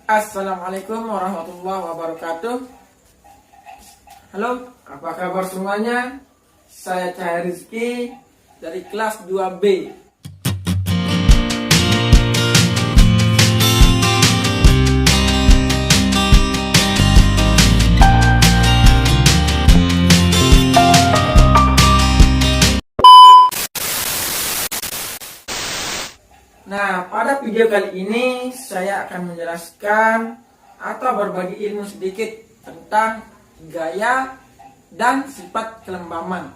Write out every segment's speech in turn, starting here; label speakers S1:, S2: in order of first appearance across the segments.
S1: Assalamualaikum warahmatullahi wabarakatuh. Halo, apa kabar semuanya? Saya Cahaya Rizky dari kelas 2B. Nah, pada video kali ini saya akan menjelaskan atau berbagi ilmu sedikit tentang gaya dan sifat kelembaman.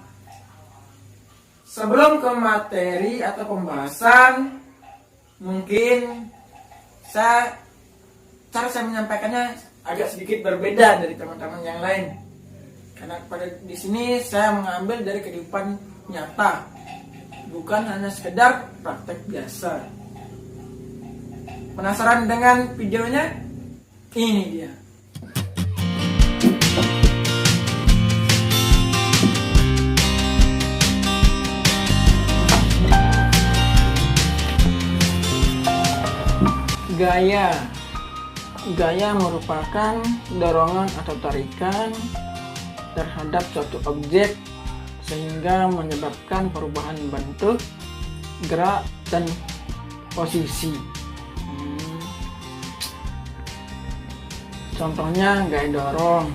S1: Sebelum ke materi atau pembahasan, mungkin cara saya menyampaikannya agak sedikit berbeda dari teman-teman yang lain. Karena di sini saya mengambil dari kehidupan nyata, bukan hanya sekedar praktek biasa. Penasaran dengan videonya? Ini dia. Gaya. Gaya merupakan dorongan atau tarikan terhadap suatu objek sehingga menyebabkan perubahan bentuk, gerak, dan posisi. Contohnya gaya dorong,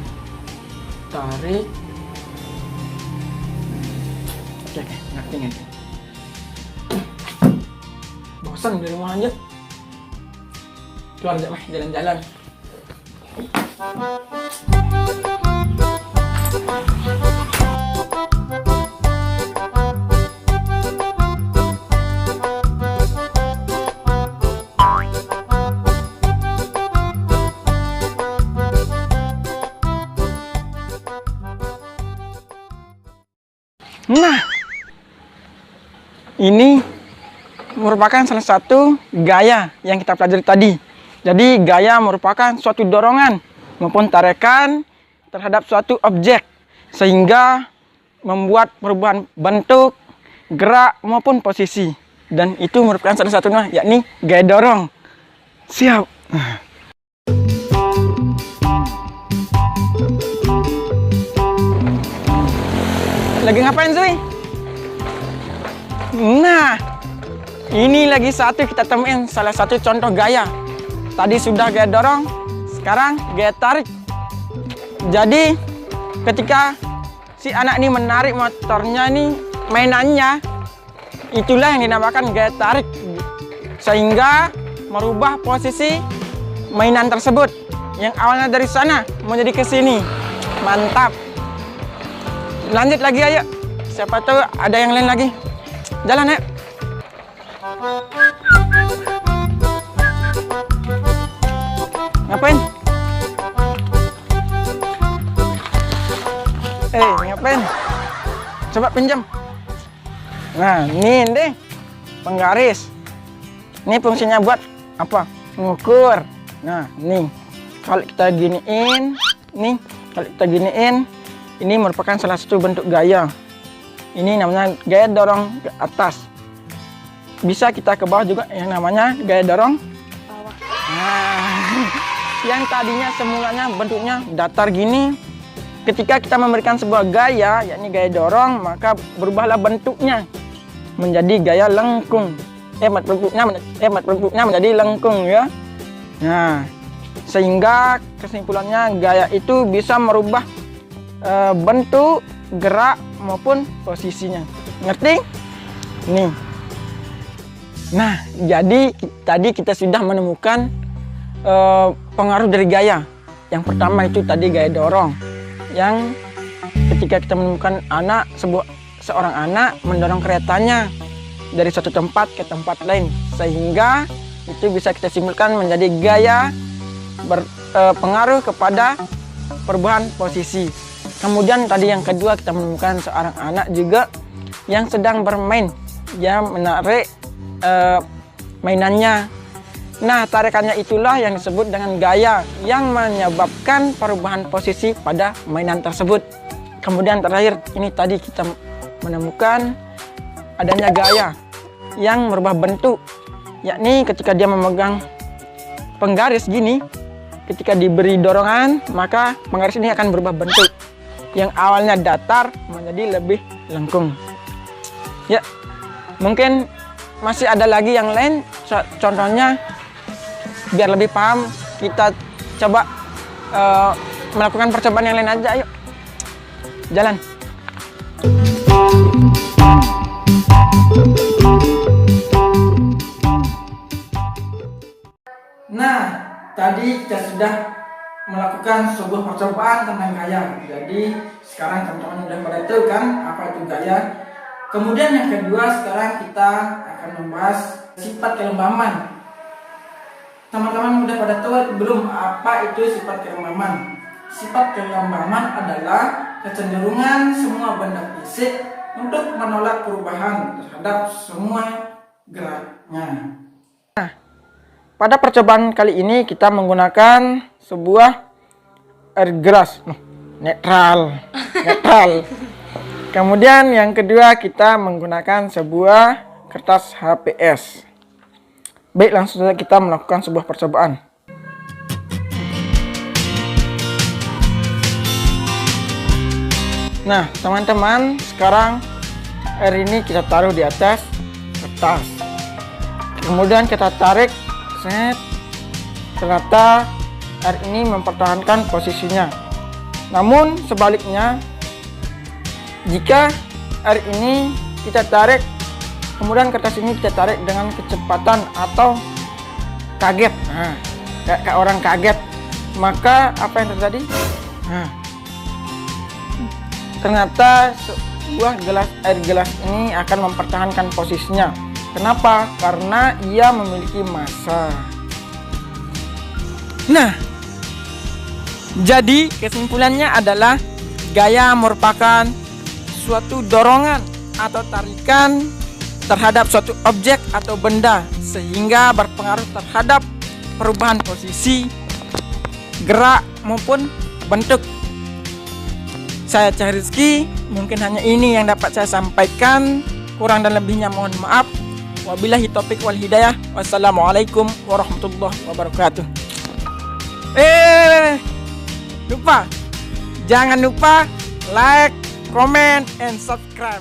S1: tarik. Oke, ngerti. Bosan di rumah aja. Keluar aja mah, jalan-jalan. Nah, ini merupakan salah satu gaya yang kita pelajari tadi. Jadi gaya merupakan suatu dorongan maupun tarikan terhadap suatu objek sehingga membuat perubahan bentuk, gerak maupun posisi. Dan itu merupakan salah satunya, yakni gaya dorong. Siap. Lagi ngapain Zui? Nah, ini lagi satu kita temuin salah satu contoh gaya. Tadi sudah gaya dorong, sekarang gaya tarik. Jadi ketika si anak ini menarik motornya ini, mainannya, itulah yang dinamakan gaya tarik. Sehingga merubah posisi mainan tersebut. Yang awalnya dari sana menjadi ke sini. Mantap. Lanjut lagi ayo. Siapa tahu ada yang lain lagi. Jalan ya. Ngapain? Ngapain? Coba pinjam. Nah, ini deh. Penggaris. Ini fungsinya buat apa? Mengukur. Nah, nih. Kalau kita giniin, nih, kalau kita giniin, ini merupakan salah satu bentuk gaya. Ini namanya gaya dorong ke atas. Bisa kita ke bawah juga yang namanya gaya dorong bawah. Nah, yang tadinya semulanya bentuknya datar gini, ketika kita memberikan sebuah gaya, yakni gaya dorong, maka berubahlah bentuknya menjadi gaya lengkung. Bentuknya menjadi lengkung ya. Nah, sehingga kesimpulannya gaya itu bisa merubah bentuk, gerak maupun posisinya. Ngerti? Nih. Nah, jadi tadi kita sudah menemukan pengaruh dari gaya. Yang pertama itu tadi gaya dorong. Yang ketika kita menemukan seorang anak mendorong keretanya dari suatu tempat ke tempat lain, sehingga itu bisa kita simpulkan menjadi gaya berpengaruh kepada perubahan posisi. Kemudian tadi yang kedua kita menemukan seorang anak juga yang sedang bermain, dia menarik mainannya. Nah, tarikannya itulah yang disebut dengan gaya yang menyebabkan perubahan posisi pada mainan tersebut. Kemudian terakhir ini tadi kita menemukan adanya gaya yang merubah bentuk, yakni ketika dia memegang penggaris gini, ketika diberi dorongan, maka penggaris ini akan berubah bentuk. Yang awalnya datar menjadi lebih lengkung. Ya, mungkin masih ada lagi yang lain. Contohnya, biar lebih paham, kita coba melakukan percobaan yang lain aja. Ayo, jalan. Nah, tadi kita sudah melakukan sebuah percobaan tentang gaya. Jadi sekarang teman-teman udah pada tahu kan apa itu gaya. Kemudian yang kedua, sekarang kita akan membahas sifat kelembaman. Teman-teman udah pada tahu belum apa itu sifat kelembaman? Sifat kelembaman adalah kecenderungan semua benda fisik untuk menolak perubahan terhadap semua geraknya. Pada percobaan kali ini kita menggunakan sebuah air gelas netral. Kemudian yang kedua kita menggunakan sebuah kertas HPS. Baik, langsung saja kita melakukan sebuah percobaan. Nah, teman-teman, sekarang air ini kita taruh di atas kertas. Kemudian kita tarik. Ternyata air ini mempertahankan posisinya. Namun sebaliknya, jika air ini kita tarik, kemudian kertas ini kita tarik dengan kecepatan atau kaget, kayak orang kaget, maka apa yang terjadi? Ternyata sebuah air gelas ini akan mempertahankan posisinya. Kenapa? Karena ia memiliki massa. Nah, jadi kesimpulannya adalah gaya merupakan suatu dorongan atau tarikan terhadap suatu objek atau benda sehingga berpengaruh terhadap perubahan posisi, gerak maupun bentuk. Saya Cahaya Rizky, mungkin hanya ini yang dapat saya sampaikan. Kurang dan lebihnya mohon maaf. Wabillahi taufiq wal hidayah. Wassalamualaikum warahmatullahi wabarakatuh. Jangan lupa like, comment, and subscribe.